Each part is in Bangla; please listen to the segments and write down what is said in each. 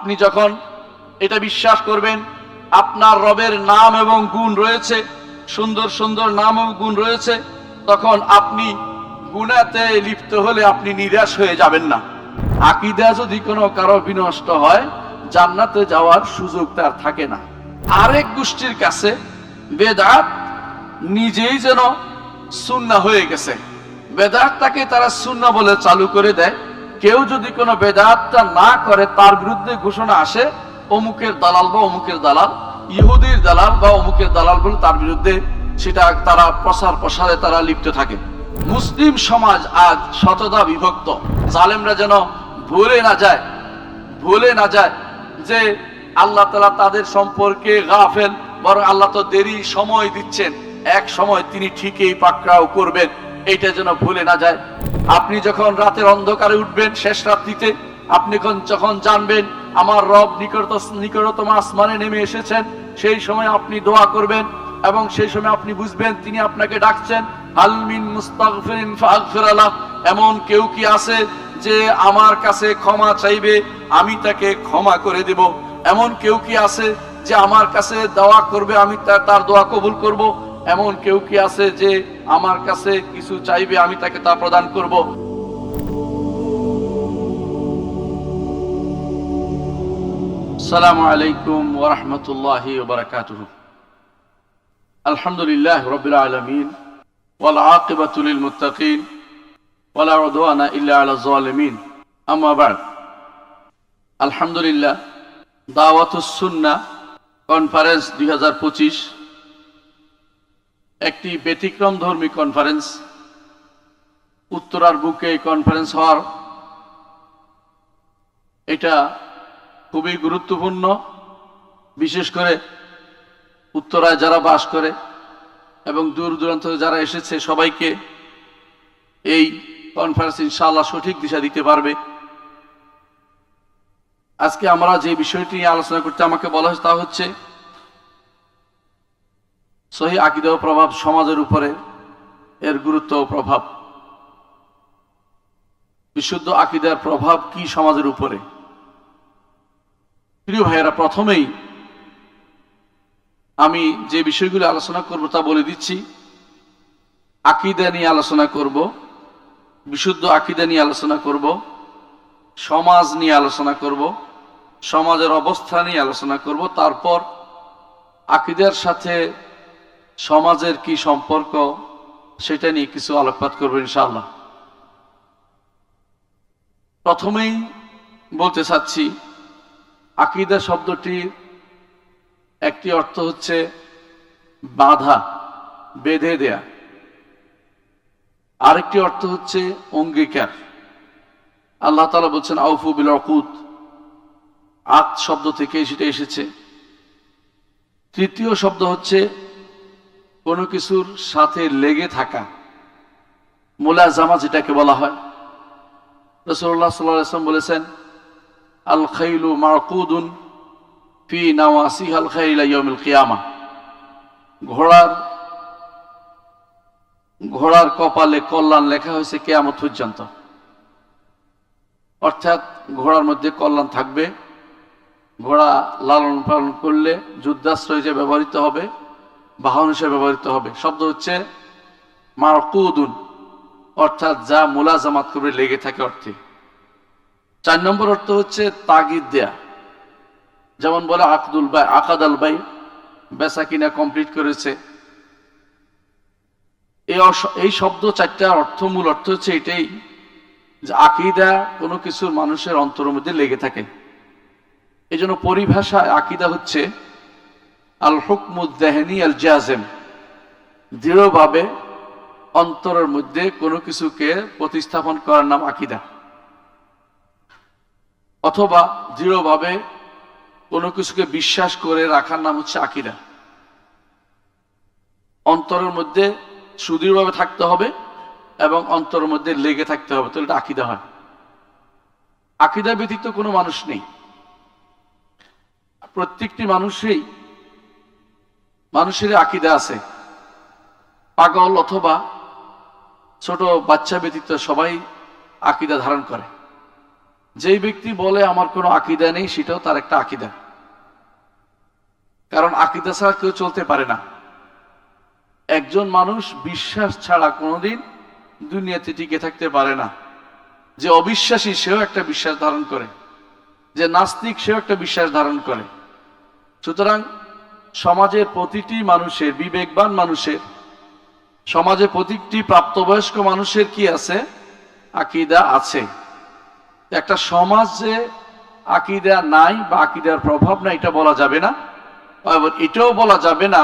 আপনি যখন এটা বিশ্বাস করবেন আপনার রবের নাম এবং গুণ রয়েছে, সুন্দর সুন্দর নাম এবং গুণ রয়েছে, তখন আপনি গুনাহতে লিপ্ত হলে আপনি নিরাশ হয়ে যাবেন না। আকীদা যদি কোনো কারো বিনষ্ট হয়, জান্নাতে যাওয়ার সুযোগ তার থাকে না। আরেক গোষ্ঠীর কাছে বেদাত নিজেই যেন সুন্নাহ হয়ে গেছে, বেদাতটাকে তারা সুন্নাহ বলে চালু করে দেয়। কেউ যদি কোনো বেদাতটা না করে, তার বিরুদ্ধে ঘোষণা আসে অমুকের দালাল বা অমুকের দালাল, ইহুদির দালাল বা অমুকের দালাল বলে তার বিরুদ্ধে সেটা তারা প্রচার প্রসারে তারা লিপ্ত থাকে। মুসলিম সমাজ আজ শতদা বিভক্ত। জালেমরা যেন ভুলে না যায় যে আল্লাহ তাআলা তাদের সম্পর্কে গাফেল, বরং আল্লাহ তো দেরি সময় দিচ্ছেন, এক সময় তিনি ঠিকই পাকড়াও করবেন, এইটা যেন ভুলে না যায়। আপনি যখন রাতের অন্ধকারে উঠবেন শেষ রাত্রিতে, আপনি যখন জানবেন আমার রব নিকটতম আসমানে নেমে এসেছেন, সেই সময় আপনি দোয়া করবেন এবং সেই সময় আপনি বুঝবেন তিনি আপনাকে ডাকছেন, হাল মিন মুস্তাগফিরিন ফাগফির লাহ। এমন কেউ কি আছে যে আমার কাছে ক্ষমা চাইবে, আমি তাকে ক্ষমা করে দেব? এমন কেউ কি আছে যে আমার কাছে দোয়া করবে, আমি তার দোয়া কবুল করব? এমন কেউ কি আছে যে আমার কাছে কিছু চাইবে, আমি তাকে তা প্রদান করব? আসসালামু আলাইকুম ওয়া রাহমাতুল্লাহি ওয়া বারাকাতুহু। আলহামদুলিল্লাহ রাব্বিল আলামিন ওয়াল আকিবাতু লিল মুত্তাকিন ওয়া লা উদওয়ানা ইল্লা আলাল যালিমিন। আম্মা বা'দ। আলহামদুলিল্লাহ, দাওয়াতুস সুন্নাহ কনফারেন্স 2025 একটি ব্যতিক্রমধর্মী কনফারেন্স। উত্তরার বুকে কনফারেন্স হওয়ার এটা খুবই গুরুত্বপূর্ণ। বিশেষ করে উত্তরায় যারা বাস করে এবং দূর দূরান্ত যারা এসেছে, সবাইকে এই কনফারেন্স ইনশাআল্লাহ সঠিক দিশা দিতে পারবে। আজকে আমরা যে বিষয়টি নিয়ে আলোচনা করতে আমাকে বলা হয়েছে তা হচ্ছে সহিহ আকীদা ও প্রভাব সমাজের উপরে, এর গুরুত্ব ও প্রভাব। বিশুদ্ধ আকীদার প্রভাব কি সমাজের উপরে? প্রিয় ভাইয়েরা, প্রথমেই আমি যে বিষয়গুলো আলোচনা করব তা বলে দিচ্ছি। আকীদা নিয়ে আলোচনা করব, বিশুদ্ধ আকীদা নিয়ে আলোচনা করব, সমাজ নিয়ে আলোচনা করব, সমাজের অবস্থা নিয়ে আলোচনা করব, তারপর আকীদার সাথে সমাজের কি সম্পর্ক সেটা নিয়ে কিছু আলোকপাত করব ইনশাআল্লাহ। প্রথমেই বলতে চাচ্ছি, আকীদা শব্দটির একটি অর্থ হচ্ছে বাধা, বেঁধে দেয়া। আরেকটি অর্থ হচ্ছে অঙ্গীকার। আল্লাহ তাআলা বলছেন আউফু বিল উকুদ, আদ শব্দ থেকে সেটা এসেছে। তৃতীয় শব্দ হচ্ছে কোনো কিছুর সাথে লেগে থাকা, মুলাজামা যেটাকে বলা হয়। রাসূলুল্লাহ সাল্লাল্লাহু আলাইহি ওয়াসাল্লাম বলেছেন আল খাইলু মারকুদুন ফি নাওয়াসিহাল খাইল ইলা ইয়াউমিল কিয়ামা। ঘোড়ার কপালে কল্যাণ লেখা হয়েছে কিয়ামত পর্যন্ত। অর্থাৎ ঘোড়ার মধ্যে কল্যাণ থাকবে। ঘোড়া লালন পালন করলে যুদ্ধাস্ত্র হিসেবে ব্যবহৃত হবে, বাহন হিসেবে ব্যবহৃত হবে। শব্দ হচ্ছে মারকুদুন, অর্থাৎ যা মুলাজামাত করে লেগে থাকে অর্থে। 4 নম্বর অর্থ হচ্ছে তাগিদ দেয়া। যেমন বলে আকদুল বাই, আকাদাল বাই, বেচা কিনা কমপ্লিট করেছে। এই শব্দ 4টা অর্থ, মূল অর্থ হচ্ছে এটাই যে আকীদা কোনো কিছুর মানুষের অন্তরের মধ্যে লেগে থাকে। এই জন্য পরিভাষায় আকীদা হচ্ছে আল হুকমুদ যাহনি আল জাযিম, দৃঢ়ভাবে অন্তরের মধ্যে কোনো কিছুকে প্রতিস্থাপন করার নাম আকীদা। অথবা দৃঢ়ভাবে কোনো কিছুকে বিশ্বাস করে রাখার নাম হচ্ছে আকীদা। অন্তরের মধ্যে সুদৃঢ়ভাবে থাকতে হবে এবং অন্তরের মধ্যে লেগে থাকতে হবে, তো এটা আকীদা হয়। আকীদা ব্যতীত কোনো মানুষ নেই। প্রত্যেকটি মানুষের আকীদা আছে। পাগল অথবা ছোট বাচ্চা ব্যতীত সবাই আকীদা ধারণ করে। যেই ব্যক্তি বলে আমার কোনো আকীদা নেই, সেটাও তার একটা আকীদা। কারণ আকীদা ছাড়া কেউ চলতে পারে না। একজন মানুষ বিশ্বাস ছাড়া কোনোদিন দুনিয়াতে টিকে থাকতে পারে না। যে অবিশ্বাসী সেও একটা বিশ্বাস ধারণ করে, যে নাস্তিক সেও একটা বিশ্বাস ধারণ করে। সুতরাং সমাজের প্রতিটি মানুষের, বিবেকবান মানুষের, সমাজের প্রতিটি প্রাপ্তবয়স্ক মানুষের কি আছে? আকীদা আছে। একটা সমাজ যে আকীদা নাই বা আকীদার প্রভাব নাই এটা বলা যাবে না। আবার এটাও বলা যাবে না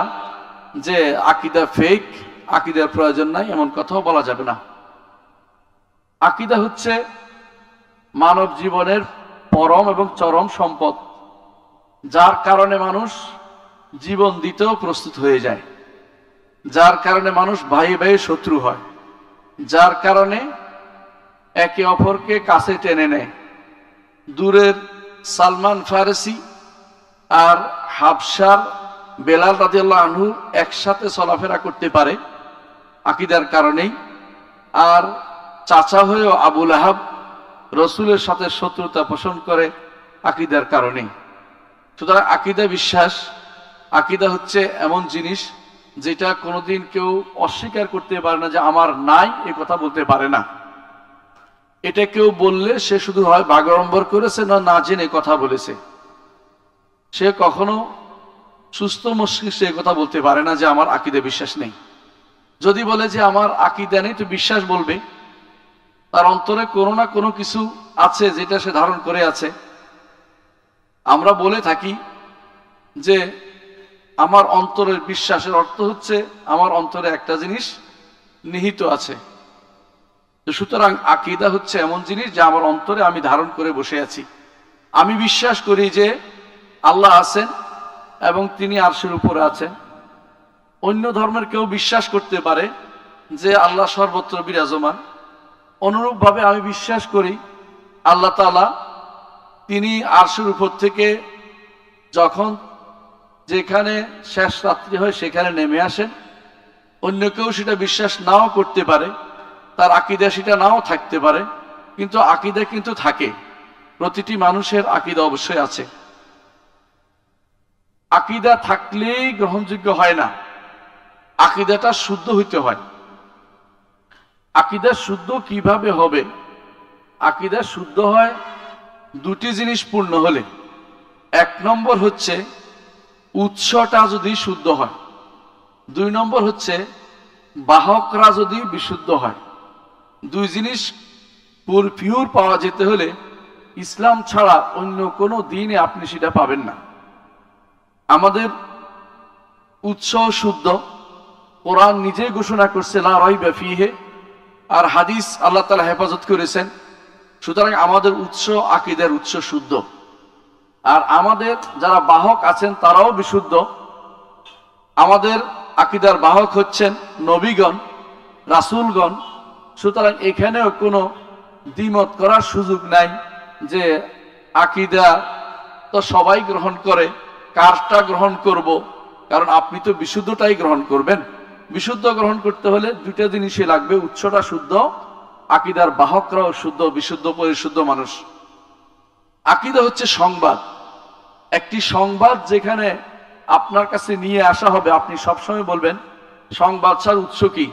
যে আকীদা ফেক, আকীদার প্রয়োজন নাই, এমন কথাও বলা যাবে না। আকীদা হচ্ছে মানব জীবনের পরম এবং চরম সম্পদ, যার কারণে মানুষ জীবন দিতেও প্রস্তুত হয়ে যায়, যার কারণে মানুষ ভাই ভাই শত্রু হয়, যার কারণে একে অপরকে কাছে টেনে নেয়। দূরের সালমান ফারসি আর হাবশার বেলাল রাদিয়াল্লাহু আনহু একসাথে চলাফেরা করতে পারে আকীদার কারণেই। আর চাচা হয়েও আবু লাহাব রসুলের সাথে শত্রুতা পোষণ করে আকীদার কারণেই। সুতরাং আকীদা বিশ্বাস, আকীদা হচ্ছে এমন জিনিস যেটা কোনোদিন কেউ অস্বীকার করতে পারে না, যে আমার নাই এ কথা বলতে পারে না। এটা কেউ বললে সে শুধু হয় বাগাড়ম্বর করেছে, না জেনে কথা বলেছে। সে কখনো সুস্থ মস্তিষ্কে এ কথা বলতে পারে না যে আমার আকীদা বিশ্বাস নেই। যদি বলে যে আমার আকীদা নেই, তো বিশ্বাস বলবে তার অন্তরে কোনো না কোনো কিছু আছে যেটা সে ধারণ করে আছে। আমরা বলে থাকি যে আমার অন্তরের বিশ্বাসের অর্থ হচ্ছে আমার অন্তরে একটা জিনিস নিহিত আছে। সুতরাং আকীদা হচ্ছে এমন জিনিস যা আমার অন্তরে আমি ধারণ করে বসে আছি। আমি বিশ্বাস করি যে আল্লাহ আছেন এবং তিনি আরশের উপরে আছেন। অন্য ধর্মের কেউ বিশ্বাস করতে পারে যে আল্লাহ সর্বত্র বিরাজমান। অনুরূপভাবে আমি বিশ্বাস করি আল্লাহ তাআলা তিনি আরশের উপর থেকে যখন যেখানে শেষ রাত্রি হয় সেখানে নেমে আসেন। অন্য কেউ সেটা বিশ্বাস নাও করতে পারে, তার আকীদা সেটা নাও থাকতে পারে, কিন্তু আকীদা কিন্তু থাকে। প্রতিটি মানুষের আকীদা অবশ্যই আছে। আকীদা থাকলেই গ্রহণযোগ্য হয় না, আকীদাটা শুদ্ধ হইতে হয়। আকীদা শুদ্ধ কিভাবে হবে? আকীদা শুদ্ধ হয় দুটি জিনিস পূর্ণ হলে। এক নম্বর হচ্ছে উৎসটা যদি শুদ্ধ হয়, দুই নম্বর হচ্ছে বাহকরা যদি বিশুদ্ধ হয়। দুই জিনিস পিওর পাওয়া যেতে হলে ইসলাম ছাড়া অন্য কোনো দিনে আপনি সেটা পাবেন না। আমাদের উৎস শুদ্ধ, কোরআন নিজেই ঘোষণা করছে লা রাইবা ফিহি, আর হাদিস আল্লাহ তাআলা হেফাজত করেছেন। সুতরাং আমাদের উৎস, আকীদার উৎস শুদ্ধ। আর আমাদের যারা বাহক আছেন তারাও বিশুদ্ধ। আমাদের আকীদার বাহক হচ্ছেন নবীগণ, রাসূলগণ। সুতরাং এখানেও কোনো দ্বিমত করার সুযোগ নাই যে আকীদা তো সবাই গ্রহণ করে, কারটা গ্রহণ করব। কারণ আপনি তো বিশুদ্ধটাই গ্রহণ করবেন। বিশুদ্ধ গ্রহণ করতে হলে দুইটা জিনিসই লাগবে, উৎসটা শুদ্ধ, আকীদার বাহকরাও শুদ্ধ, বিশুদ্ধ পরিশুদ্ধ মানুষ। আকীদা হচ্ছে সংবাদ, একটি সংবাদ যেখানে আপনার কাছে নিয়ে আসা হবে। আপনি সবসময় বলবেন সংবাদটার উৎস কি,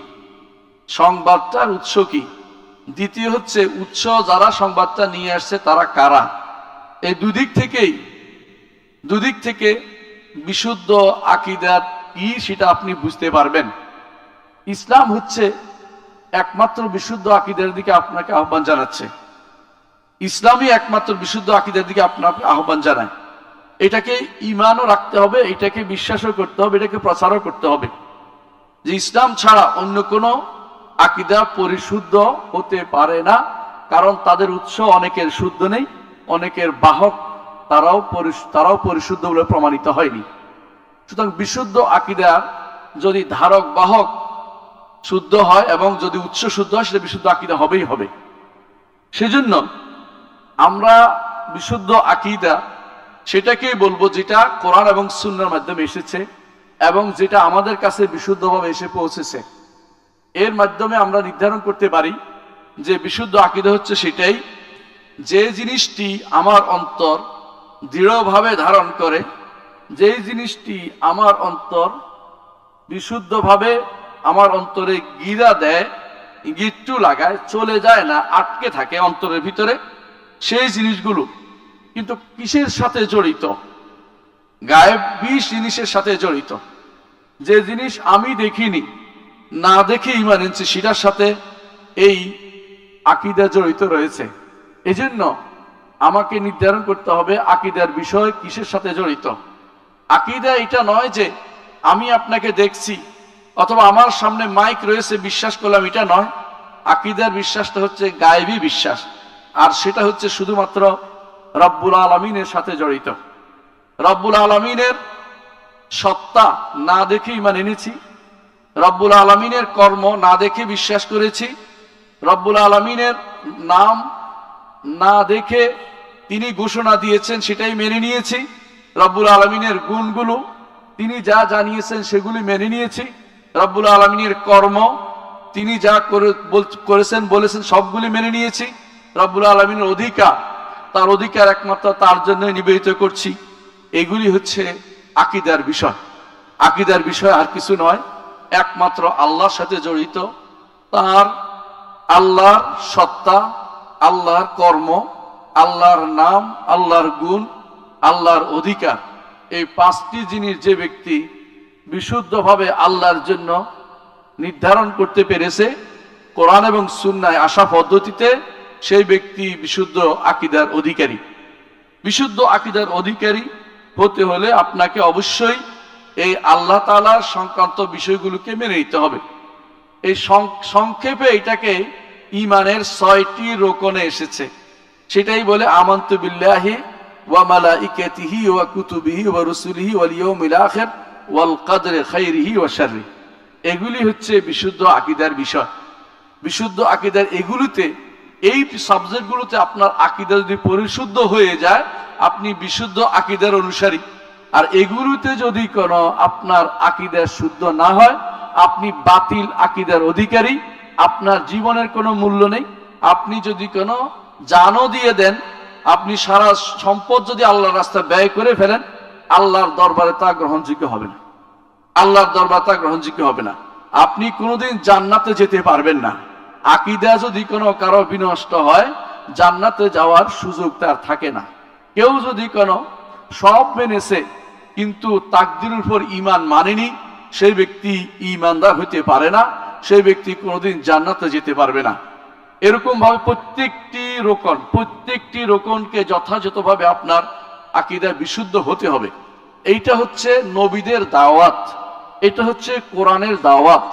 সংবাদটার উৎস কি। দ্বিতীয় হচ্ছে উৎস, যারা সংবাদটা নিয়ে আসছে তারা কারা। এই দুদিক থেকে বিশুদ্ধ আকীদা কি সেটা আপনি বুঝতে পারবেন। ইসলাম হচ্ছে একমাত্র বিশুদ্ধ আকীদার দিকে আপনাকে আহ্বান জানাচ্ছে। ইসলামই একমাত্র বিশুদ্ধ আকীদার দিকে আপনাকে আহ্বান জানায়। এটাকে ঈমানও রাখতে হবে, এটাকে বিশ্বাসও করতে হবে, এটাকে প্রচারও করতে হবে যে ইসলাম ছাড়া অন্য কোনো আকীদা পরিশুদ্ধ হতে পারে না। কারণ তাদের উৎস অনেকের শুদ্ধ নেই, অনেকের বাহক তারাও পরিশুদ্ধ বলে প্রমাণিত হয়নি। সুতরাং বিশুদ্ধ আকীদার যদি ধারক বাহক শুদ্ধ হয় এবং যদি উৎস শুদ্ধ হয়, সেটা বিশুদ্ধ আকীদা হবেই হবে। সেজন্য আমরা বিশুদ্ধ আকীদা সেটাকেই বলবো যেটা কোরআন এবং সুন্নাহর মাধ্যমে এসেছে এবং যেটা আমাদের কাছে বিশুদ্ধভাবে এসে পৌঁছেছে। এর মাধ্যমে আমরা নির্ধারণ করতে পারি যে বিশুদ্ধ আকীদা হচ্ছে সেটাই যে জিনিসটি আমার অন্তর দৃঢ়ভাবে ধারণ করে, যে জিনিসটি আমার অন্তর বিশুদ্ধভাবে আমার অন্তরে গিরা দেয়, গিট্টু লাগায়, চলে যায় না, আটকে থাকে অন্তরের ভিতরে, সেই জিনিসগুলো কিন্তু কিসের সাথে জড়িত? গায়েব 20 জিনিসের সাথে জড়িত। যে জিনিস আমি দেখিনি, না দেখে ঈমান এনেছি, সেটার সাথে এই আকীদা জড়িত রয়েছে। এজন্য আমাকে নির্ধারণ করতে হবে আকীদার বিষয় কিসের সাথে জড়িত। আকীদা এটা নয় যে আমি আপনাকে দেখছি অথবা আমার সামনে মাইক রয়েছে বিশ্বাস করলাম, এটা নয়। আকীদার বিশ্বাসটা হচ্ছে গায়েবী বিশ্বাস, আর সেটা হচ্ছে শুধুমাত্র রব্বুল আলামিনের সাথে জড়িত। রব্বুল আলামিনের সত্তা না দেখে ঈমান এনেছি, রব্বুল আলামিনের কর্ম না দেখে বিশ্বাস করেছি, রব্বুল আলামিনের নাম না দেখে তিনি ঘোষণা দিয়েছেন সেটাই মেনে নিয়েছি, রব্বুল আলামিনের গুণগুলো তিনি যা জানিয়েছেন সেগুলি মেনে নিয়েছি, রব্বুল আলামিনের কর্ম তিনি যা করেছেন বলেছেন সবগুলি মেনে নিয়েছি, রব্বুল আলামিনের অধিকার, তার অধিকার একমাত্র তার জন্য নিবেদিত করছি। এগুলি হচ্ছে আকীদার বিষয়। আকীদার বিষয় আর কিছু নয়, একমাত্র আল্লাহর সাথে জড়িত। তার আল্লাহর সত্তা, আল্লাহর কর্ম, আল্লাহর নাম, আল্লাহর গুণ, আল্লাহর অধিকার, এই 5টি জিনিস যে ব্যক্তি বিশুদ্ধভাবে আল্লাহর জন্য নির্ধারণ করতে পেরেছে কোরআন এবং সুন্নায় আসা পদ্ধতিতে, সেই ব্যক্তি বিশুদ্ধ আকীদার অধিকারী। বিশুদ্ধ আকীদার অধিকারী হতে হলে আপনাকে অবশ্যই এই আল্লাহ তাআলার সংক্রান্ত বিষয়গুলোকে মেনে নিতে হবে। এই সংক্ষেপে এটাকে ঈমানের 6টি রোকনে এসেছে। সেটাই বলে আমানতু বিল্লাহি ওয়া মালাইকাতিহি ওয়া কুতুবিহি ওয়া রুসুলিহি ওয়াল ইয়াউমিল আখির ওয়াল কদরি খাইরিহি ওয়া শাররিহি। এগুলি হচ্ছে বিশুদ্ধ আকীদার বিষয়। বিশুদ্ধ আকীদার এগুলিতে, এই সাবজেক্টগুলোতে আপনার আকীদা যদি পরিশুদ্ধ হয়ে যায়, আপনি বিশুদ্ধ আকীদার অনুসারী। আর এগুলোতে যদি কোনো আপনার আকীদা শুদ্ধ না হয়, আপনি বাতিল আকীদার অধিকারী, আপনার জীবনের কোনো মূল্য নেই। আপনি যদি কোনো জানও দিয়ে দেন, আপনি সারা সম্পদ যদি আল্লাহর রাস্তায় ব্যয় করে ফেলেন, আল্লাহর দরবারে তা গ্রহণযোগ্য হবে না। আল্লাহর দরবারে তা গ্রহণযোগ্য হবে না। আপনি কোনোদিন জান্নাতে যেতে পারবেন না। আকীদা যদি কোনো কারো বিনষ্ট হয়, জান্নাতে যাওয়ার সুযোগ তার থাকে না। কেউ যদি কোনো সব মেনেছে কিন্তু তাকদীরের উপর ঈমান মানেনি, সেই ব্যক্তি ঈমানদার হতে পারে না, সেই ব্যক্তি কোনোদিন জান্নাতে যেতে পারবে না। এরকম ভাবে প্রত্যেকটি রোকনকে যথাযথভাবে আপনার আকীদা বিশুদ্ধ হতে হবে। এইটা হচ্ছে নবীদের দাওয়াত, এটা হচ্ছে কোরআনের দাওয়াত,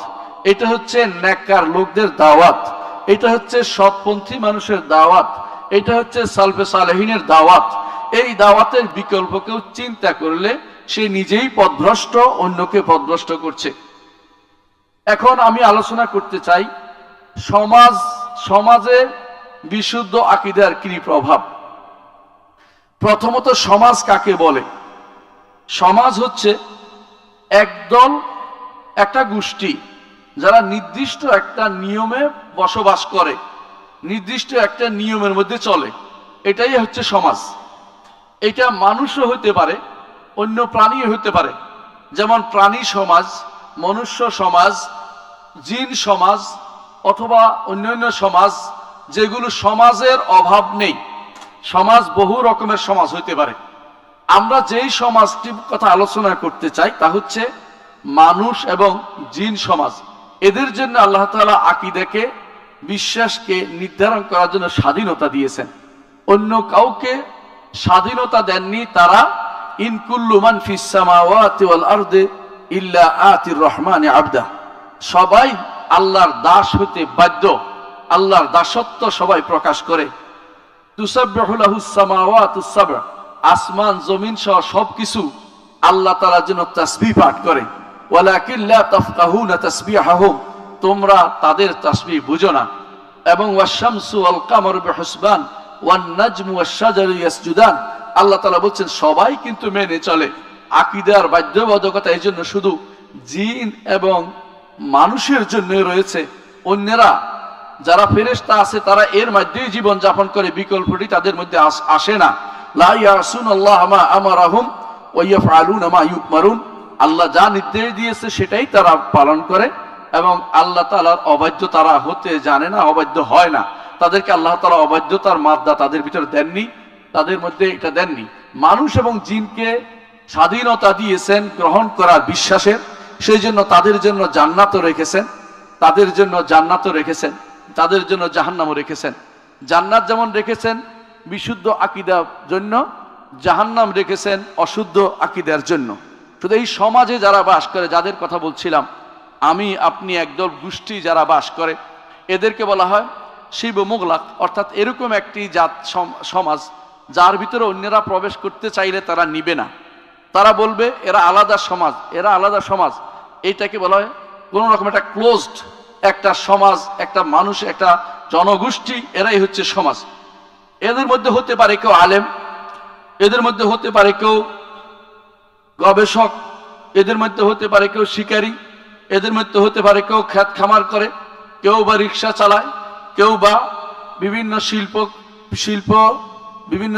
এটা হচ্ছে নেককার লোকদের দাওয়াত, এটা হচ্ছে সৎপন্থী মানুষের দাওয়াত, এটা হচ্ছে সালফে সালেহিনের দাওয়াত। এই দাওয়াতের বিকল্প কেউ চিন্তা করলে সে নিজেই পথভ্রষ্ট, অন্যকে পথভ্রষ্ট করছে। এখন আমি আলোচনা করতে চাই সমাজে বিশুদ্ধ আকীদার কি প্রভাব। প্রথমত, সমাজ কাকে বলে? সমাজ হচ্ছে একদল, একটা গোষ্ঠী যারা নির্দিষ্ট একটা নিয়মে বসবাস করে, নির্দিষ্ট একটা নিয়মের মধ্যে চলে, এটাই হচ্ছে সমাজ। এটা মানুষও হতে পারে, অন্য প্রাণীও হতে পারে। যেমন প্রাণী সমাজ, মনুষ্য সমাজ, জিন সমাজ অথবা অন্যান্য সমাজ, যেগুলো সমাজের অভাব নেই। সমাজ বহু রকমের সমাজ হইতে পারে। আমরা যেই সমাজটির কথা আলোচনা করতে চাই তা হচ্ছে মানুষ এবং জিন সমাজ। এদের জন্য আল্লাহ তাআলা আকীদাকে, বিশ্বাসকে নির্ধারণ করার জন্য স্বাধীনতা দিয়েছেন। অন্য কাউকে স্বাধীনতা দেননি। তারা ইন কুল্লু মান ফিস সামাওয়াতি ওয়াল আরদি ইল্লা আতির রহমানি আবদা, সবাই আল্লাহর দাস হতে বাধ্য, আল্লাহর দাসত্ব সবাই প্রকাশ করে। তুসাব্বিহু লাহুস সামাওয়াতুস সাব'উ, আসমান জমিন সহ সবকিছু আল্লাহ তাআলার জন্য তাসবিহ পাঠ করে। ওয়ালাকিন লা তাফকাহুনা তাসবিহাহুম, তোমরা তাদের তাসবিহ বুঝো না। এবং ওয়াশ-শামসু ওয়াল কামারু বিহুসবান ওয়ান নাজমু ওয়াশ-শাজারু ইয়াসজুদান, আল্লাহ তাআলা বলছেন সবাই কিন্তু মেনে চলে। আকীদার বাধ্যবাধকতা এই জন্য শুধু জিন এবং মানুষের জন্য রয়েছে, অন্যরা যারা ফেরেশতা আছে তারা এর মধ্যেই জীবন যাপন করে, বিকল্পটি তাদের মধ্যে আসে না। লা ইয়াসুনাল্লাহ মা আমারাহুম ওয়া ইয়াফআলুনা মা ইউমারুন, আল্লাহ যা নির্দেশ দিয়েছে সেটাই তারা পালন করে এবং আল্লাহ তাআলার অবাধ্য তারা হতে জানে না, অবাধ্য হয় না। তাদেরকে আল্লাহ তাআলা অবাধ্যতার মাদ্দা তাদের ভিতরে দেননি, তাদের মধ্যে এটা দেননি। মানুষ এবং জিনকে স্বাধীনতা দিয়েছেন গ্রহণ করার বিশ্বাসের, সেই জন্য তাদের জন্য জান্নাতও রেখেছেন, তাদের জন্য জান্নাতও রেখেছেন, তাদের জন্য জাহান্নামও রেখেছেন। জান্নাত যেমন রেখেছেন বিশুদ্ধ আকীদার জন্য, জাহান্নাম রেখেছেন অশুদ্ধ আকীদার জন্য। শুধু এই সমাজে যারা বাস করে, যাদের কথা বলছিলাম আমি, আপনি, একদল গোষ্ঠী যারা বাস করে, এদেরকে বলা হয় শিব মুগলাক, অর্থাৎ এরকম একটি জাত সমাজ যার ভিতরে অন্যরা প্রবেশ করতে চাইলে তারা নিবে না, তারা বলবে এরা আলাদা সমাজ, এরা আলাদা সমাজ। এইটাকে বলা হয় কোনো রকম একটা ক্লোজড একটা সমাজ, একটা মানুষ, একটা জনগোষ্ঠী, এরাই হচ্ছে সমাজ। এদের মধ্যে হতে পারে কেউ আলেম, এদের মধ্যে হতে পারে কেউ গবেষক, এদের মধ্যে হতে পারে কেউ শিকারী, এদের মধ্যে হতে পারে কেউ ক্ষেত খামার করে, কেউ বা রিক্সা চালায়, কেউ বা বিভিন্ন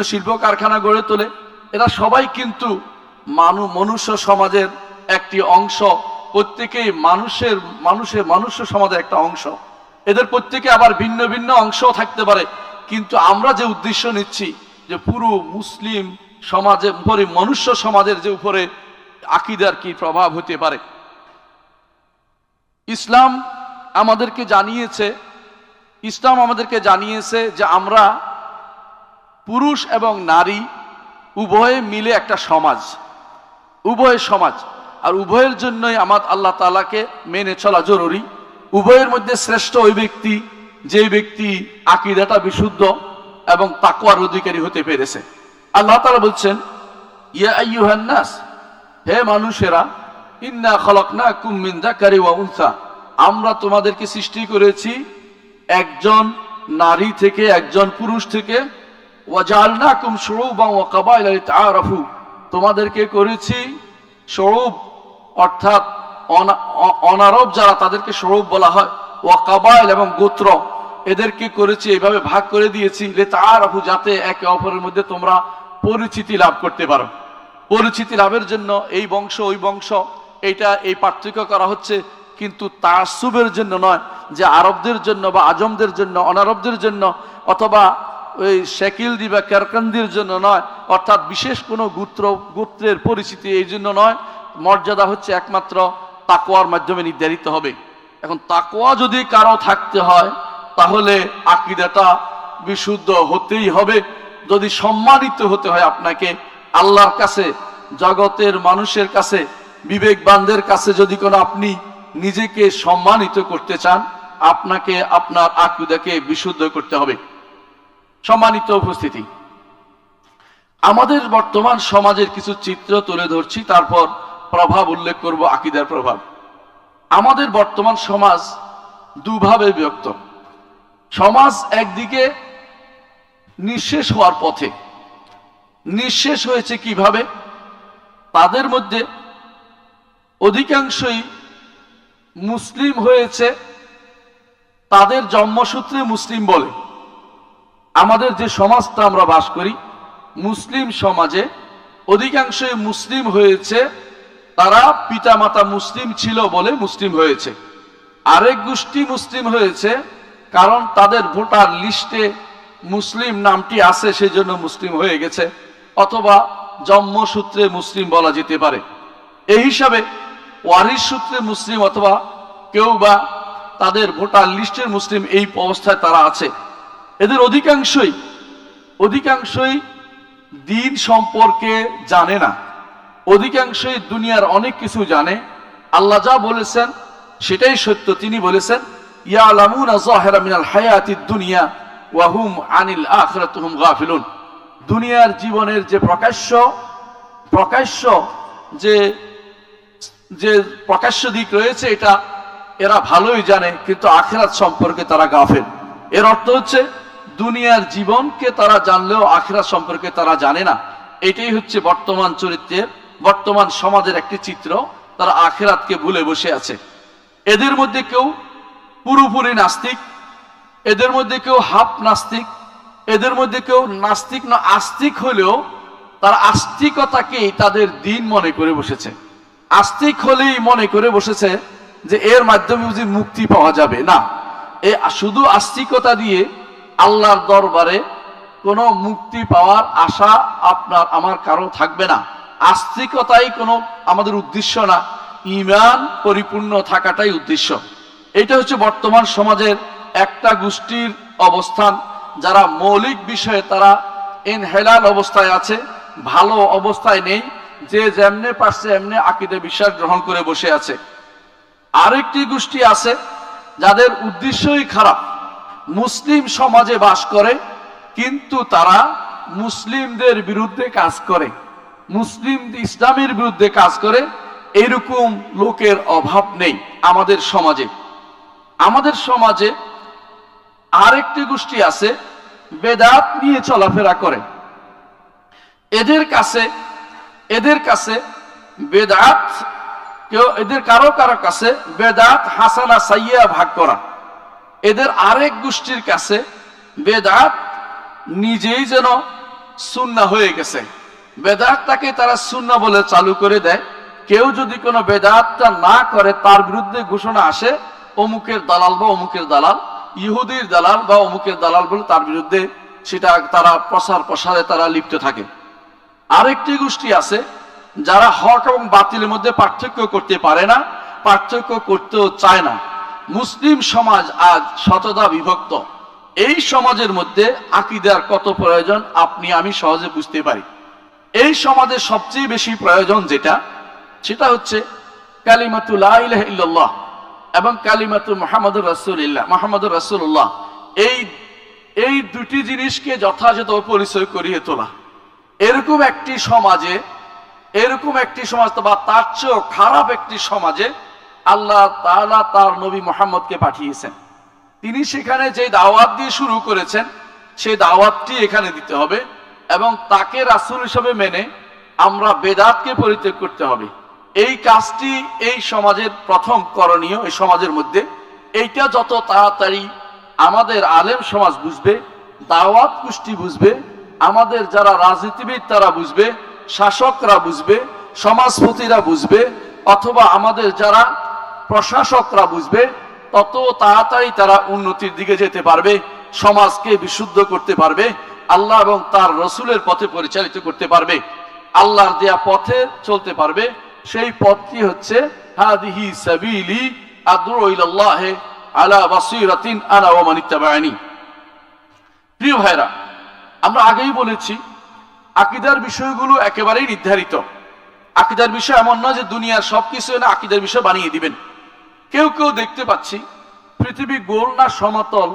শিল্প কারখানা গড়ে তোলে। এরা সবাই কিন্তু মনুষ্য সমাজের একটি অংশ, প্রত্যেকেই মনুষ্য সমাজের একটা অংশ। এদের প্রত্যেকে আবার ভিন্ন ভিন্ন অংশও থাকতে পারে, কিন্তু আমরা যে উদ্দেশ্য নিচ্ছি যে পুরো মুসলিম সমাজের উপরে, মনুষ্য সমাজের যে উপরে আকীদার কি প্রভাব হতে পারে। ইসলাম আমাদেরকে জানিয়েছে যে আমরা পুরুষ এবং নারী উভয়ে মিলে একটা সমাজ, উভয় সমাজ, আর উভয়ের জন্যই আল্লাহ তাআলাকে মেনে চলা জরুরি। উভয়ের মধ্যে শ্রেষ্ঠ ওই ব্যক্তি যে ব্যক্তি আকীদাটা বিশুদ্ধ এবং তাকওয়ার অধিকারী হতে পেরেছে। আল্লাহ তাআলা বলছেন, ইয়া আইয়ুহান নাস, হে মানুষেরা, ইন্না খলাকনাকুম মিন যাকারি ওয়া উনসা, আমরা তোমাদেরকে সৃষ্টি করেছি একজন নারী থেকে, একজন পুরুষ থেকে। ওয়া জাআলনাকুম শুউবান ওয়া কাবাইলা লিতাআরাফু, তোমাদেরকে করেছি শুউব, অর্থাৎ অনারব যারা তাদেরকে শুউব বলা হয়, ওয়া কাবাইল এবং গোত্র, এদেরকে করেছি এইভাবে ভাগ করে দিয়েছি লিতাআরাফু, যাতে একে অপরের মধ্যে তোমরা পরিচিতি লাভ করতে পারো। পরিচিতি লাভের জন্য এই বংশ ওই বংশ, এই পার্থক্য করা হচ্ছে, কিন্তু তাআসসুবের জন্য নয়, যে আরবদের জন্য বা আজমদের জন্য, অনারবদের জন্য, অথবা ওই শেকিলদি বা কারকান্দির জন্য নয়, অর্থাৎ বিশেষ কোনো গোত্রের পরিচিতি এই জন্য নয়। মর্যাদা হচ্ছে একমাত্র তাকওয়ার মাধ্যমে নির্ধারিত হবে। এখন তাকওয়া যদি কারো থাকতে হয় তাহলে আকীদাটা বিশুদ্ধ হতেই হবে। যদি সম্মানিত হতে হয় আপনাকে আল্লাহর কাছে, জগতের মানুষের কাছে, বিবেকবানদের কাছে, যদি কোনো আপনি নিজেকে সম্মানিত করতে চান, আপনাকে আপনার আকীদাকে বিশুদ্ধ করতে হবে। সম্মানিত উপস্থিতি, আমাদের বর্তমান সমাজের কিছু চিত্র তুলে ধরছি, তারপর প্রভাব উল্লেখ করব, আকীদার প্রভাব। আমাদের বর্তমান সমাজ দুভাবে বিভক্ত। সমাজ একদিকে নিঃশেষ হওয়ার পথে। নিঃশেষ হয়েছে কিভাবে? তাদের মধ্যে অধিকাংশই মুসলিম হয়েছে, তাদের জন্মসূত্রে মুসলিম বলে। আমাদের যে সমাজটা আমরা বাস করি, মুসলিম সমাজে অধিকাংশই মুসলিম হয়েছে, তারা পিতামাতা মুসলিম ছিল বলে মুসলিম হয়েছে। আরেক গোষ্ঠী মুসলিম হয়েছে কারণ তাদের ভোটার লিস্টে মুসলিম নামটি আছে, সেই জন্য মুসলিম হয়ে গেছে, অথবা জন্মসূত্রে মুসলিম বলা যেতে পারে। এই হিসাবে ওয়ারিশ সূত্রে মুসলিম, অথবা কেউ বা তাদের ভোটার লিস্টের মুসলিম, এই অবস্থায় তারা আছে। এদের অধিকাংশই দিন সম্পর্কে জানে না, অধিকাংশই দুনিয়ার অনেক কিছু জানে। আল্লাহ যা বলেছেন সেটাই সত্য। তিনি বলেছেন, ইয়ালামুনা যাহিরা মিনাল হায়াতিদ দুনিয়া ওয়া হুম আনিল আখিরাতি হুম গাফিলুন। দুনিয়ার জীবনের যে প্রকাশ্য যে প্রকাশ্য দিক রয়েছে, এটা এরা ভালোই জানে, কিন্তু আখিরাত সম্পর্কে তারা গাফেল। এর অর্থ হচ্ছে দুনিয়ার জীবনকে তারা জানলেও আখিরাত সম্পর্কে তারা জানে না। এটাই হচ্ছে বর্তমান চরিত্রের, বর্তমান সমাজের একটি চিত্র। তারা আখিরাতকে ভুলে বসে আছে। এদের মধ্যে কেউ পুরোপুরি নাস্তিক, এদের মধ্যে কেউ হাফ নাস্তিক, এদের মধ্যে কেউ নাস্তিক না আস্তিক হলেও তারা আস্তিকতাকেই তাদের দিন মনে করে বসেছে। আস্তিক হলেই মনে করে বসেছে যে এর মাধ্যমে বুঝি মুক্তি পাওয়া যাবে। না, এ শুধু আস্তিকতা দিয়ে আল্লাহর দরবারে কোনো মুক্তি পাওয়ার আশা আপনার আমার কারো থাকবে না। আস্তিকতাই কোনো আমাদের উদ্দেশ্য না, ঈমান পরিপূর্ণ থাকাটাই উদ্দেশ্য। এটা হচ্ছে বর্তমান সমাজের একটা গোষ্ঠীর অবস্থান, যারা মৌলিক বিষয়ে তারা ইনহেলাল অবস্থায় আছে, ভালো অবস্থায় নেই, যে যেমনে পারছে এমনি আকীদা বিশ্বাস গ্রহণ করে বসে আছে। আরেকটি গোষ্ঠী আছে যাদের উদ্দেশ্যই খারাপ, মুসলিম সমাজে বাস করে কিন্তু তারা মুসলিমদের বিরুদ্ধে কাজ করে, মুসলিম ইসলামের বিরুদ্ধে কাজ করে। এরকম লোকের অভাব নেই আমাদের সমাজে। আমাদের সমাজে আরেকটি গোষ্ঠী আছে বেদাত নিয়ে চলাফেরা করে। এদের কাছে বেদাত এদের কারো কাছে বেদাত হাসানা সাইয়্যা ভাগ করা। এদের আরেক গোষ্ঠীর কাছে বেদাত নিজেই যেন সুন্নাহ হয়ে গেছে, বেদাতটাকে তারা সুন্নাহ বলে চালু করে দেয়। কেউ যদি কোনো বেদাতটা না করে তার বিরুদ্ধে ঘোষণা আসে অমুকের দালাল বা অমুকের দালাল, ইহুদির দালাল বা অমুকের দালাল বলে তার বিরুদ্ধে সেটা তারা প্রচার প্রসারে তারা লিপ্ত থাকে। আরেকটি গোষ্ঠী আছে যারা হক এবং বাতিলের মধ্যে পার্থক্য করতে পারে না, পার্থক্য করতেও চায় না। মুসলিম সমাজ আজ শতদা বিভক্ত। এই সমাজের মধ্যে আকীদার কত প্রয়োজন আপনি আমি সহজে বুঝতে পারি। এই সমাজের সবচেয়ে বেশি প্রয়োজন সেটা হচ্ছে কালিমাতু লা ইলাহা ইল্লাল্লাহ এবং কালিমাতু মুহাম্মাদুর রাসূলুল্লাহ। এই দুটি জিনিসকে যথাযথ পরিচয় করিয়ে তোলা। এরকম একটি সমাজ বা তার চেয়েও খারাপ একটি সমাজে আল্লাহ তাআলা তার নবী মুহাম্মদকে পাঠিয়েছেন। তিনি সেখানে যে দাওয়াত দিয়ে শুরু করেছেন সেই দাওয়াতটি এখানে দিতে হবে এবং তাকে রাসূল হিসেবে মেনে আমরা বেদাতকে পরিত্যাগ করতে হবে। এই কাজটি এই সমাজের প্রথম করণীয়। এই সমাজের মধ্যে এইটা যত তাড়াতাড়ি আমাদের আলেম সমাজ বুঝবে, দাওয়াত গোষ্ঠী বুঝবে, আমাদের যারা রাজনীতিবিদ তারা বুঝবে, শাসকরা বুঝবে, সমাজপতিরা বুঝবে, অথবা আমাদের যারা প্রশাসকরা বুঝবে, তত তাড়াতাড়ি তারা উন্নতির দিকে যেতে পারবে, সমাজকে বিশুদ্ধ করতে পারবে, আল্লাহ এবং তার রসুলের পথে পরিচালিত করতে পারবে, আল্লাহর দেয়া পথে চলতে পারবে। সেই পথটি হচ্ছে হাদিহি সাবিলি আদউ ইলাল্লাহ আলা বাসীরাতিন আনা ওয়া মান ইত্তাবা'আনি। প্রিয় ভাইরা, আমরা আগেই বলেছি আকীদার বিষয়গুলো একেবারেই নির্ধারিত। আকীদার বিষয় এমন নয় যে দুনিয়ার সবকিছু না আকীদার বিষয় বানিয়ে দিবেন। কেউ দেখতে পাচ্ছি পৃথিবী গোল না সমতল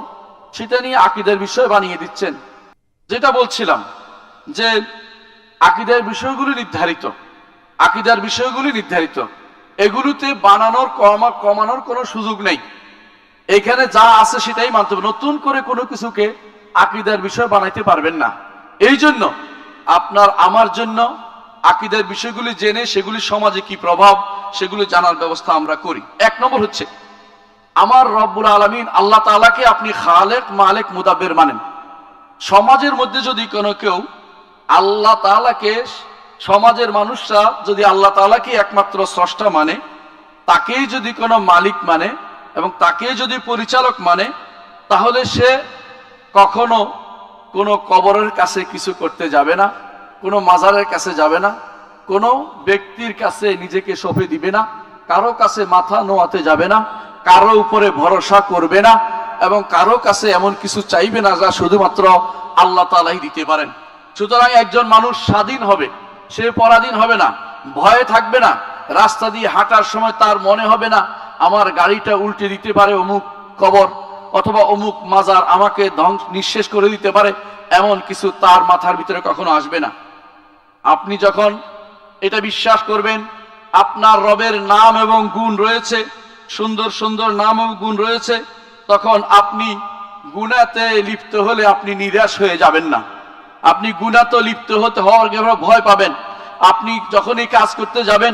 সেটা নিয়ে আকীদার বিষয় বানিয়ে দিচ্ছেন। যেটা বলছিলাম যে আকীদার বিষয়গুলো নির্ধারিত, আকীদার বিষয়গুলি নির্ধারিত, এগুলোতে বানানোর কমানোর কোনো সুযোগ নেই। এখানে যা আছে সেটাই মানতে হবে, নতুন করে কোনো কিছুকে আকীদার বিষয় বানাইতে পারবেন না। এই জন্য আপনার আমার জন্য আকীদার বিষয়গুলি জেনে সেগুলি সমাজে কি প্রভাব সেগুলি জানার ব্যবস্থা আমরা করি। এক নম্বর হচ্ছে আমার রব্বুল আলামিন আল্লাহ তাআলাকে আপনি খালেক মালিক মুদাব্বির মানেন। সমাজের মধ্যে যদি কোনো কেউ আল্লাহ তাআলাকে, সমাজের মানুষরা যদি আল্লাহ তাআলাকে একমাত্র স্রষ্টা মানে, তাকেই যদি কোনো মালিক মানে এবং তাকেই যদি পরিচালক মানে, তাহলে সে কখনো কোনো কবরের কাছে কিছু করতে যাবে না, কোনো মাজারের কাছে যাবে না, কোনো ব্যক্তির কাছে নিজেকে সঁপে দিবে না, কারো কাছে মাথা নোয়াতে যাবে না, কারো উপরে ভরসা করবে না এবং কারো কাছে এমন কিছু চাইবে না যা শুধুমাত্র আল্লাহ তাআলাই দিতে পারেন। সুতরাং একজন মানুষ স্বাধীন হবে, সে পরাধীন হবে না, ভয়ে থাকবে না। রাস্তা দিয়ে হাঁটার সময় তার মনে হবে না আমার গাড়িটা উল্টে দিতে পারে অমুক কবর, অথবা অমুক মাজার আমাকে নিঃশেষ করে দিতে পারে, এমন কিছু তার মাথার ভিতরে কখনো আসবে না। আপনি যখন এটা বিশ্বাস করবেন আপনার রবের নাম এবং গুণ রয়েছে, সুন্দর সুন্দর নাম এবং গুণ রয়েছে, তখন আপনি গুনাহতে লিপ্ত হলে আপনি নিরাশ হয়ে যাবেন না। আপনি গুনাহতে লিপ্ত হওয়ার ভয় পাবেন। আপনি যখনই কাজ করতে যাবেন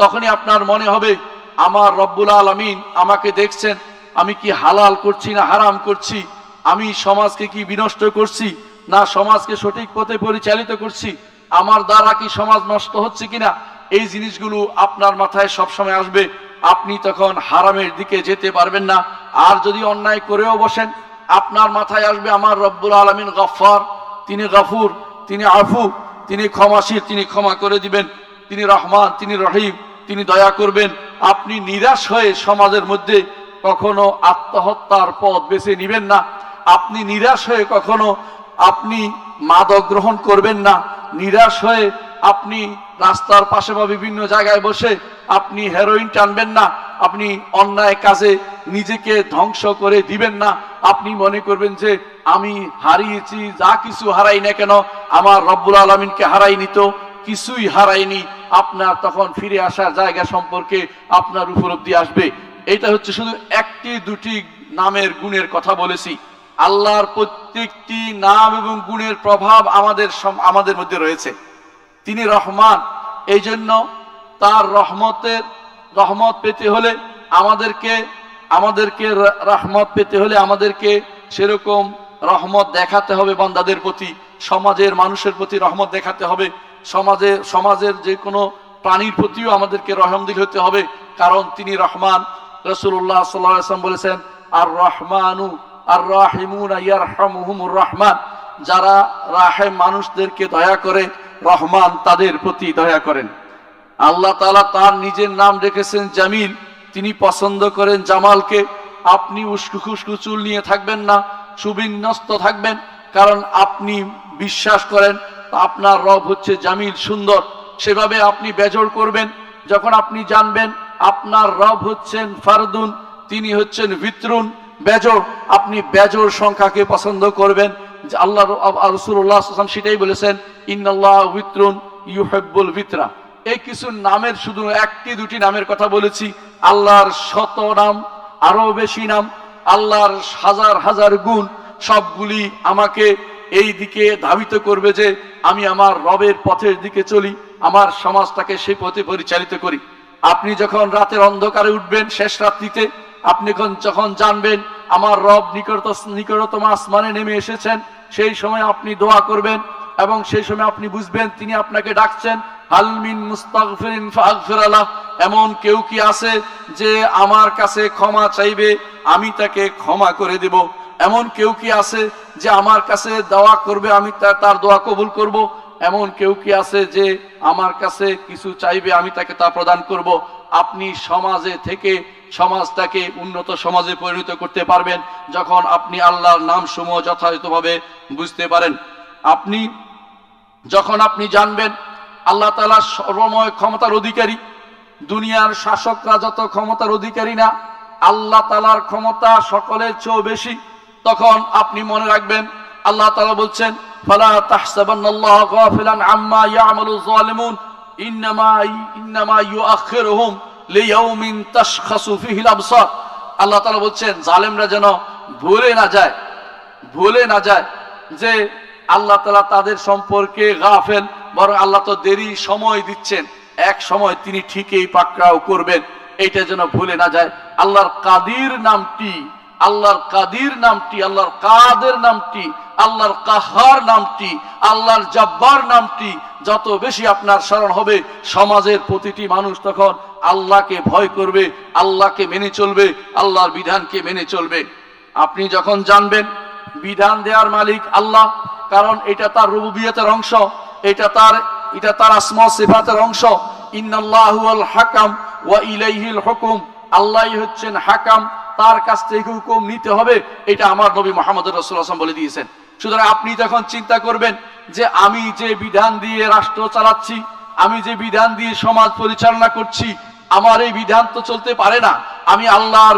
তখনই আপনার মনে হবে আমার রব্বুল আলামিন আমাকে দেখছেন, আমি কি হালাল করছি না হারাম করছি, আমি সমাজকে কি বিনষ্ট করছি না সমাজকে সঠিক পথে পরিচালিত করছি, আমার দ্বারা কি সমাজ নষ্ট হচ্ছে কিনা, এই জিনিসগুলো আপনার মাথায় সবসময় আসবে। আপনি তখন হারামের দিকে যেতে পারবেন না। আর যদি অন্যায় করেও বসেন, আপনার মাথায় আসবে আমার রব্বুল আলামিন গফফার, তিনি গফুর, তিনি আফু, তিনি ক্ষমাশীল, তিনি ক্ষমা করে দিবেন, তিনি রহমান, তিনি রহিম, তিনি দয়া করবেন। আপনি নিরাশ হয়ে সমাজের মধ্যে কখনো আত্মহত্যার পথ বেছে নিবেন না। আপনি নিরাশ হয়ে কখনো আপনি মাদক গ্রহণ করবেন না। নিরাশ হয়ে আপনি রাস্তার পাশে বা বিভিন্ন জায়গায় বসে আপনি হেরোইন টানবেন না। আপনি অন্যায় কাজে নিজেকে ধ্বংস করে দিবেন না। আপনি মনে করবেন যে আমি হারিয়েছি, যা কিছু হারাই না কেন আমার রব্বুল আলামিনকে হারাইনি তো, কিছুই হারাইনি। আপনার তখন ফিরে আসার জায়গা সম্পর্কে আপনার উপলব্ধি আসবে। এটা হচ্ছে শুধু একটি দুটি নামের গুণের কথা বলেছি। আল্লাহর প্রত্যেকটি নাম এবং গুণের প্রভাব আমাদের মধ্যে রয়েছে। তিনি রহমান, এই জন্য তার রহমত পেতে হলে আমাদেরকে রহমত পেতে হলে আমাদেরকে সেরকম রহমত দেখাতে হবে বান্দাদের প্রতি, সমাজের মানুষের প্রতি রহমত দেখাতে হবে, সমাজের যে কোনো প্রাণীর প্রতিও আমাদেরকে রহমদিল হতে হবে, কারণ তিনি রহমান। রাসূলুল্লাহ সাল্লাল্লাহু আলাইহি ওয়াসাল্লাম বলেছেন, আর রহমানু আর রাহিমুনা ইয়ারহামুহুমুর রহমান, যারা রাহেম মানুষদেরকে দয়া করে, রহমান তাদের প্রতি দয়া করেন। আল্লাহ তাআলা তার নিজের নাম রেখেছেন জামিল, তিনি পছন্দ করেন জামালকে। আপনি উস্কু খুস্কু চুল নিয়ে থাকবেন না, সুবিন্যস্ত থাকবেন, কারণ আপনি বিশ্বাস করেন আপনার রব হচ্ছে জামিল, সুন্দর। সেভাবে আপনি বেজড় করবেন। যখন আপনি জানবেন আপনার রব হচ্ছেন ফারদুন, তিনি হচ্ছেন ভিতরুন, বেজড়, আপনি বেজড় সংখ্যাকে পছন্দ করবেন। যে আল্লাহ রাসূলুল্লাহ সাল্লাল্লাহু আলাইহি ওয়াসাল্লাম সেটাই বলেছেন, ইন্নাল্লাহ ভিতরুন ইউহিব্বুল ভিতরা। এই কিছু নামের শুধু একটি দুটি নামের কথা বলেছি। আল্লাহর শত নাম, আরো বেশি নাম, আল্লাহর হাজার হাজার গুণ, সবগুলি আমাকে এই দিকে ধাবিত করবে যে আমি আমার রবের পথের দিকে চলি, আমার সমাজটাকে সেই পথে পরিচালিত করি। আপনি যখন রাতের অন্ধকারে উঠবেন শেষ রাত্রিতে, আপনি যখন জানবেন আমার রব নিকটতম আসমানে নেমে এসেছেন, সেই সময় আপনি দোয়া করবেন এবং সেই সময় আপনি বুঝবেন তিনি আপনাকে ডাকছেন, হাল মিন মুস্তাগফিরিন ফাগফির লাহ, এমন কেউ কি আছে যে আমার কাছে ক্ষমা চাইবে, আমি তাকে ক্ষমা করে দেব। এমন কেউ কি আছে যে আমার কাছে দোয়া করবে, আমি তার দোয়া কবুল করব। এমন কেউ কি আছে যে আমার কাছে কিছু চাইবে, আমি তাকে তা প্রদান করব। আপনি সমাজে থেকে সমাজটাকে উন্নত সমাজে পরিণত করতে পারবেন যখন আপনি আল্লাহর নাম সমূহ যথাযথভাবে বুঝতে পারেন। যখন আপনি জানবেন আল্লাহ তাআলা সর্বময় ক্ষমতার অধিকারী, দুনিয়ার শাসকরা যত ক্ষমতার অধিকারী না, আল্লাহ তাআলার ক্ষমতা সকলের চেয়েও বেশি, তখন আপনি মনে রাখবেন আল্লাহ তাআলা বলছেন, ফালা তাহসাবান্নাল্লাহা গাফিলান আম্মা ইয়ামালুয যালিমুন ইন্নামা ইউআখিরুহুম লিয়াউমিন তাশখাসু ফীহিল আবসার। আল্লাহ তাআলা বলছেন জালেমরা যেন ভুলে না যায় যে আল্লাহ তাআলা তাদের সম্পর্কে গাফেল, বরং আল্লাহ তো দেরি সময় দিচ্ছেন, এক সময় তিনি ঠিকই পাকড়াও করবেন, এইটা যেন ভুলে না যায়। আল্লাহর কাদির নামটি, আল্লাহর কাদের নামটি, আল্লাহর কাহার নামটি, আল্লাহর জব্বার নামটি যত বেশি আপনার স্মরণ হবে, সমাজের প্রতিটি মানুষ তখন আল্লাহকে ভয় করবে, আল্লাহকে মেনে চলবে, আল্লাহর বিধানকে মেনে চলবে। আপনি যখন জানবেন বিধান দেওয়ার মালিক আল্লাহ, কারণ এটা তার রুবুবিয়তের অংশ, এটা তার আসমা সিফাতের অংশ। ইন্নাল্লাহু আল হাকাম ওয়া ইলাইহিল হুকুম, আল্লাহই হচ্ছেন হাকাম, তার কাছ থেকে হুকুম নিতে হবে, এটা আমার নবী মুহাম্মদ রাসূলুল্লাহ সাল্লাল্লাহু আলাইহি ওয়াসাল্লাম বলে দিয়েছেন। সুতরাং আপনি যখন চিন্তা করবেন যে আমি যে বিধান দিয়ে রাষ্ট্র চালাচ্ছি, আমি যে বিধান দিয়ে সমাজ পরিচালনা করছি, আমার এই বিধান তো চলতে পারে না, আমি আল্লাহর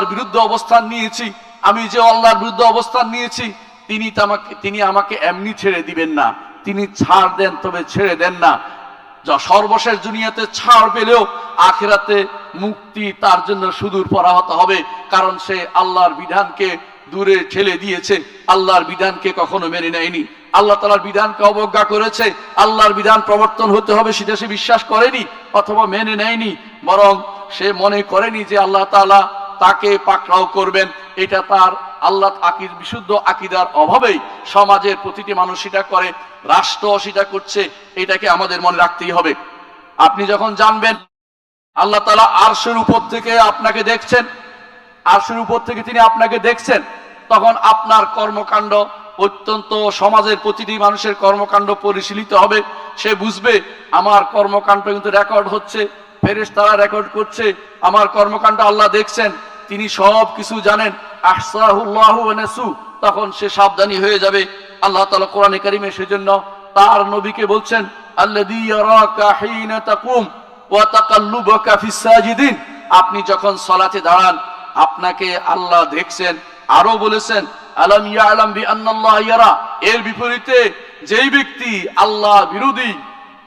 বিরুদ্ধে অবস্থান নিয়েছি, আমি যে আল্লাহর বিরুদ্ধে অবস্থান নিয়েছি, তিনি আমাকে এমনি ছেড়ে দিবেন না, তিনি ছাড় দেন তবে ছেড়ে দেন না। সর্বশেষ দুনিয়াতে ছাড় পেলেও আখিরাতে মুক্তি তার জন্য সুদূর পরাহত হবে, কারণ সে আল্লাহর বিধানকে দূরে ঠেলে দিয়েছে, আল্লাহর বিধানকে কখনো মেনে নেয়নি, আল্লাহ তাআলার বিধানকে অবজ্ঞা করেছে, আল্লাহর বিধান প্রবর্তন হতে হবে সেটা সে বিশ্বাস করেনি অথবা মেনে নেয়নি, বরং সে মনে করেনি যে আল্লাহ তাআলা তাকে পাকড়াও করবেন, এটা তার আল্লাহ বিশুদ্ধ আকীদার অভাবেই সমাজের প্রতিটি মানুষ সেটা করে, রাষ্ট্র সেটা করছে, এটাকে আমাদের মনে রাখতেই হবে। আপনি যখন জানবেন আল্লাহ তাআলা আরশের উপর থেকে আপনাকে দেখছেন, আরশের উপর থেকে তিনি আপনাকে দেখছেন, তখন আপনার কর্মকাণ্ড অত্যন্ত সমাজের প্রতিটি মানুষের কর্মকাণ্ড পরিশীলিত হবে। সে বুঝবে আমার কর্মকাণ্ড কিন্তু রেকর্ড হচ্ছে, ফেরেশতারা রেকর্ড করছে, আমার কর্মকাণ্ড আল্লাহ দেখছেন, তিনি সব কিছু জানেন। আহসাহুল্লাহু ওয়া নাসু, তখন সে সাবধানী হয়ে যাবে। আল্লাহ তাআলা কোরআনে কারীমে সেজন্য তার নবীকে বলছেন, আল্লাযী ইয়ারাকা হিনা তাকুম ওয়া তাকাল্লুবাকা ফিস সাজিদিন, আপনি যখন সালাতে দাঁড়ান আপনাকে আল্লাহ দেখছেন। আরো বলেছেন আলাম ইয়ালাম বিআন্নাল্লাহ ইয়ারা, এর বিপরীতে যেই ব্যক্তি আল্লাহ বিরোধী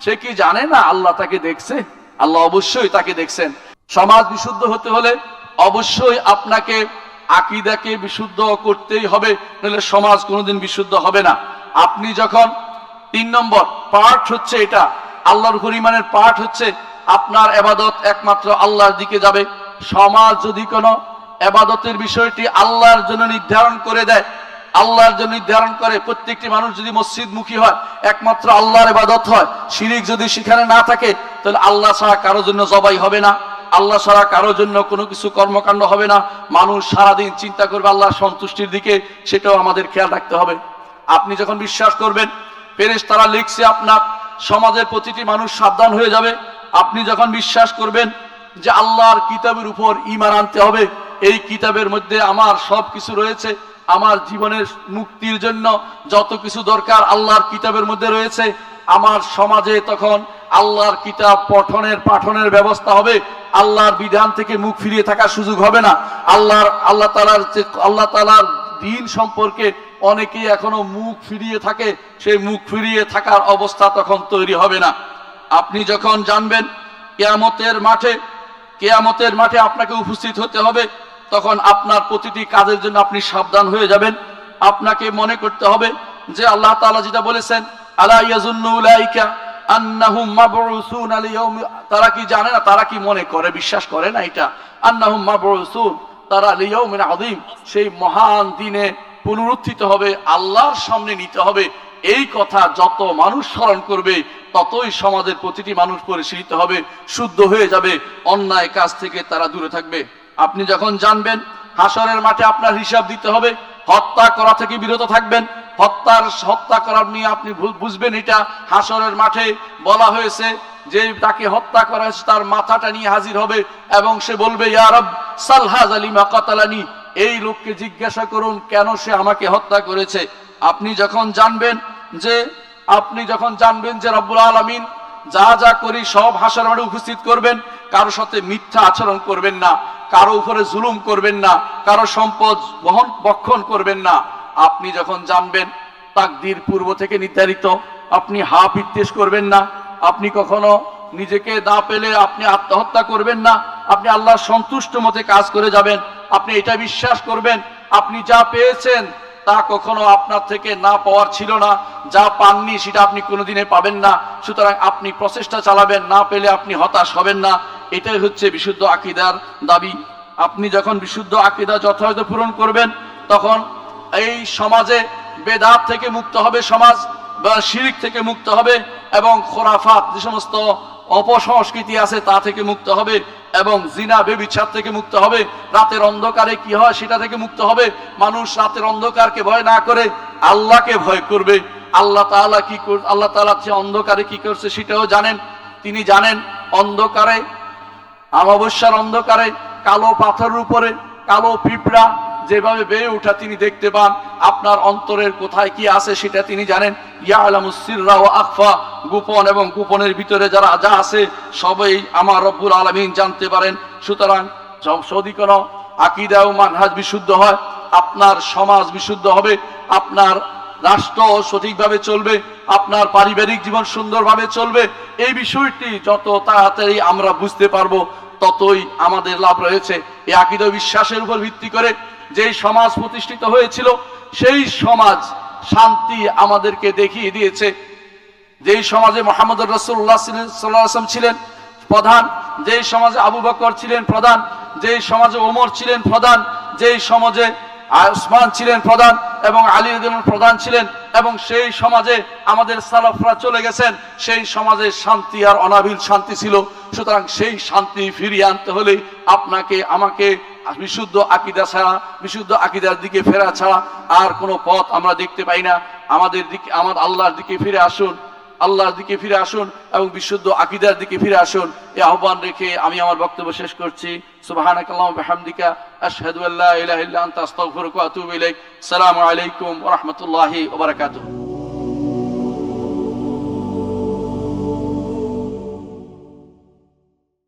সে কি জানে না আল্লাহ তাকে দেখছে? আল্লাহ অবশ্যই তাকে দেখছেন। সমাজ বিশুদ্ধ হতে হলে অবশ্যই আপনাকে আকীদাকে বিশুদ্ধ করতেই হবে, নইলে সমাজ কোনোদিন বিশুদ্ধ হবে না। আপনি যখন 3 নম্বর পার্ট হচ্ছে এটা, আল্লাহর উপর ঈমানের পার্ট হচ্ছে আপনার ইবাদত একমাত্র আল্লাহর দিকে যাবে। সমাজ যদি কোনো ইবাদতের বিষয়টি আল্লাহর জন্য নির্ধারণ করে দেয়, আল্লাহর জন্য নির্ধারণ করে, প্রত্যেকটি মানুষ যদি মসজিদমুখী হয়, একমাত্র আল্লাহর ইবাদত হয়, শিরিক যদি সেখানে না থাকে, তাহলে আল্লাহ ছাড়া কারোর জন্য জবাই হবে না, আল্লাহ ছাড়া কারোর জন্য কোনো কিছু কর্মকাণ্ড হবে না। মানুষ সারাদিন চিন্তা করবে আল্লাহর সন্তুষ্টির দিকে, সেটাও আমাদের খেয়াল রাখতে হবে। আপনি যখন বিশ্বাস করবেন ফেরেশতারা লিখছে আপনার, সমাজের প্রতিটি মানুষ সাবধান হয়ে যাবে। আপনি যখন বিশ্বাস করবেন যে আল্লাহর কিতাবের উপর ঈমান আনতে হবে, এই কিতাবের মধ্যে আমার সব কিছু রয়েছে, আমার জীবনের মুক্তির জন্য যত কিছু দরকার আল্লাহর কিতাবের মধ্যে রয়েছে, আমার সমাজে তখন আল্লাহর কিতাব পাঠনের ব্যবস্থা হবে। আল্লাহর বিধান থেকে মুখ ফিরিয়ে থাকার সুযোগ হবে না। আল্লাহ তাআলার দ্বীন সম্পর্কে অনেকেই এখনো মুখ ফিরিয়ে থাকে, সেই মুখ ফিরিয়ে থাকার অবস্থা তখন তৈরি হবে না। আপনি যখন জানবেন কিয়ামতের মাঠে আপনাকে উপস্থিত হতে হবে, তখন আপনার প্রতিটি কাজের জন্য আপনি সাবধান হয়ে যাবেন। আপনাকে মনে করতে হবে যে আল্লাহ তাআলা যেটা বলেছেন, আলা ইয়াজুন্নু উলাইকা আন্নাহুম মাবউসুন লিয়াউম, তারা কি জানে না, তারা কি মনে করে, বিশ্বাস করে না এটা, আন্নাহুম মাবউসুন, তারা লিয়াউমিন আযীম, সেই মহান দিনে পুনরুত্থিত হবে, আল্লাহর সামনে নিতে হবে। এই কথা যত মানুষ স্মরণ করবে ততই সমাজের প্রতিটি মানুষ পরিশীলিত হবে, শুদ্ধ হয়ে যাবে, অন্যায় কাজ থেকে তারা দূরে থাকবে। আপনি যখন জানবেন হাসরের মাঠে আপনার হিসাব দিতে হবে, হত্যা করা থেকে বিরত থাকবেন। হত্যা করার নিয়ে আপনি বুঝবেন এটা হাসরের মাঠে বলা হয়েছে যে তাকে হত্যা করা হয়েছে তার মাথাটা নিয়ে হাজির হবে এবং সে বলবে, ইয়া রব সাল হাযা লিমা কাতালানি, এই লোককে জিজ্ঞাসা করুন কেন সে আমাকে হত্যা করেছে। আপনি যখন জানবেন যে রব্বুল আলামিন যা যা করি সব হাসরের মাঠে উপস্থিত করবেন, কারো সাথে মিথ্যা আচরণ করবেন না, কারো উপরে জুলুম করবেন না, কারো সম্পদ বক্ষণ করবেন না। আপনি যখন জানবেন তাকদীর পূর্ব থেকে নির্ধারিত, আপনি হা বিদ্বেষ করবেন না, আপনি কখনো নিজেকে না পেলে আপনি আত্মহত্যা করবেন না, আপনি আল্লাহর সন্তুষ্ট মতে কাজ করে যাবেন। আপনি এটা বিশ্বাস করবেন আপনি যা পেয়েছেন তা কখনো আপনার থেকে না পাওয়ার ছিল না, যা পাননি সেটা আপনি কোনোদিনে পাবেন না, সুতরাং আপনি প্রচেষ্টা চালাবেন, না পেলে আপনি হতাশ হবেন না। এটাই হচ্ছে বিশুদ্ধ আকীদার দাবি। আপনি যখন বিশুদ্ধ আকীদা যথাযথ পূরণ করবেন, তখন এই সমাজে বেদাত থেকে মুক্ত হবে সমাজ, বা শিরিক থেকে মুক্ত হবে, এবং খোরাফাত যে সমস্ত অপসংস্কৃতি আছে তা থেকে মুক্ত হবে, এবং জিনা ব্যভিচার থেকে মুক্ত হবে। রাতের অন্ধকারে কি হয় সেটা থেকে মুক্ত হবে। মানুষ রাতের অন্ধকারকে ভয় না করে আল্লাহকে ভয় করবে। আল্লাহ তাআলা যে অন্ধকারে কি করছে সেটাও জানেন। তিনি জানেন অন্ধকারে, অমাবস্যার অন্ধকারে কালো পাথরের উপরে কালো পিঁপড়া যেভাবে বেয়ে ওঠা তিনি দেখতে পান। আপনার অন্তরের কোথায় কি আছে সেটা তিনি জানেন। ইয়ালামুস সিররা ওয়া আখফা, গোপন এবং গোপনের ভিতরে যা আছে সবই আমার রব্বুল আলামিন জানতে পারেন। সুতরাং যদি কোনো আকীদা ও মানহাজ বিশুদ্ধ হয়, আপনার সমাজ বিশুদ্ধ হবে, আপনার রাষ্ট্র সঠিকভাবে চলবে, আপনার পারিবারিক জীবন সুন্দরভাবে চলবে। এই বিষয়টি যত তাড়াতাড়ি আমরা বুঝতে পারবো ততই আমাদের লাভ রয়েছে। এই আকীদা বিশ্বাসের উপর ভিত্তি করে যেই সমাজ প্রতিষ্ঠিত হয়েছিল, সেই সমাজ শান্তি আমাদেরকে দেখিয়ে দিয়েছে। যেই সমাজে মুহাম্মদুর রাসূলুল্লাহ সাল্লাল্লাহু আলাইহি ওয়াসাল্লাম ছিলেন প্রধান, যেই সমাজে আবু বকর ছিলেন প্রধান, যেই সমাজে ওমর ছিলেন প্রধান, যেই সমাজে উসমান ছিলেন প্রধান এবং আলী রাদিয়াল্লাহু আনহু প্রধান ছিলেন, এবং সেই সমাজে আমাদের সালাফরা চলে গেছেন, সেই সমাজে শান্তি আর অনাবিল শান্তি ছিল। সুতরাং সেই শান্তি ফিরিয়ে আনতে হলে আপনাকে আমাকে বিশুদ্ধ আকীদা ছাড়া, বিশুদ্ধ আকীদার দিকে ফেরা ছাড়া আর কোনো পথ আমরা দেখতে পাই না। আমাদের দিকে, আমাদের আল্লাহর দিকে ফিরে আসুন, আল্লাহর দিকে ফিরে আসুন এবং বিশুদ্ধ আকীদার দিকে ফিরে আসুন। এই আহ্বান রেখে আমি আমার বক্তব্য শেষ করছি। সুবহানাকাল্লাহু ওয়া বিহামদিকা আশহাদু আল্লা ইলাহা ইল্লা আনতা আস্তাগফিরুকা ওয়া আতুবু ইলাইক। আসসালামু আলাইকুম ওয়া রাহমাতুল্লাহি ওয়া বারাকাতুহু।